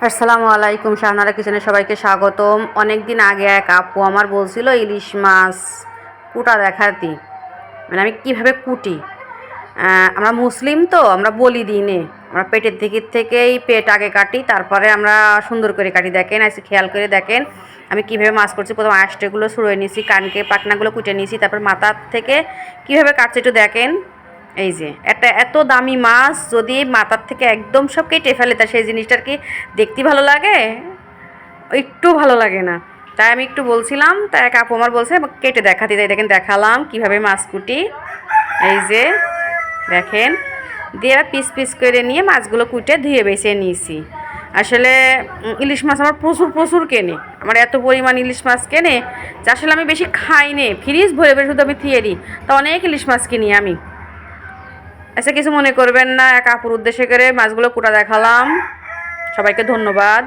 আসসালামু আলাইকুম, শাহনারা কিচেনে সবাইকে স্বাগতম। অনেক দিন আগে এক আপু আমার বলছিল ইলিশ মাছ কুটা দেখাতি, মানে আমি কিভাবে কুটি। আমরা মুসলিম তো আমরা বলি দিনে আমরা পেটের দিকের থেকেই পেট আগে কাটি, তারপরে আমরা সুন্দর করে কাটি। দেখেন আজকে খেয়াল করে দেখেন আমি কিভাবে মাছ করছি। প্রথম আঁশটেগুলো ছুঁড়ে নিয়েছি, কানকে পাখনাগুলো কুটে নিয়েছি, তারপর মাথার থেকে কিভাবে কাটছে একটু দেখেন। এই যে একটা এত দামি মাছ যদি মাথার থেকে একদম সব কেটে ফেলে, তা সেই জিনিসটার কি দেখতে ভালো লাগে? একটু ভালো লাগে না। তাই আমি একটু বলছিলাম, তাই এক আপু আমার বলছে কেটে দেখাতে, তাই দেখেন দেখালাম কিভাবে মাছ কুটি। এই যে দেখেন, দিয়ে পিস পিস করে নিয়ে মাছগুলো কুটে ধুয়ে বেছে নিয়েছি। আসলে ইলিশ মাছ আমার প্রচুর প্রচুর কেনে, আমার এত পরিমাণ ইলিশ মাছ কেনে যে আসলে আমি বেশি খাই নে, ফ্রিজ ভরে ভরে শুধু আমি থিয়ে দিই। তা অনেক ইলিশ মাছ কিনি আমি। আচ্ছা, কিছু মনে করবেন না, এক আপুর উদ্দেশ্যে করে মাছগুলো কুটা দেখালাম। সবাইকে ধন্যবাদ।